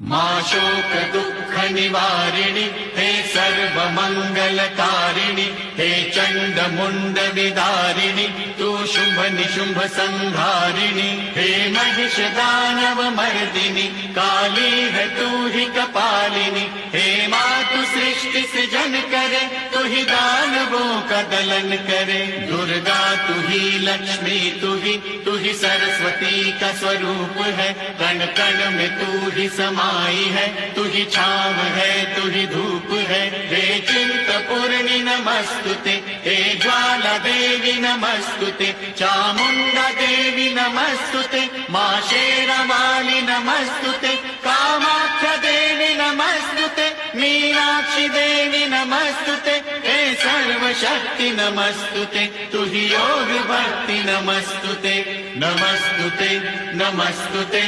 मा शोक दुःख निवारिणि हे सर्व मंगलकारिणि हे चंड मुंड विदारिणि तू शुंभ निशुंभ संहारिणि हे महिष दानव मर्दिनि काली है तू ही कपालिनी हे मातु सृष्टि सृजन करे तू ही दानवों का दलन करे दुर्गा तू ही लक्ष्मी तू ही सरस्वती का स्वरूप है कण कण में तू ही समाई है तू ही छाव है तू ही धूप है हे चिंतपूर्णि नमस्तुते हे ज्वाला देवी नमस्तुते चामुंडा देवी नमस्तुते मां शेरावाली नमस्तुते कामाख्या देवी नमस्तुते मीनाक्षी देवी नमस्तुते हे सर्वशक्ति नमस्तुते तू ही योग भक्ति नमस्तुते नमस्तुते नमस्तुते।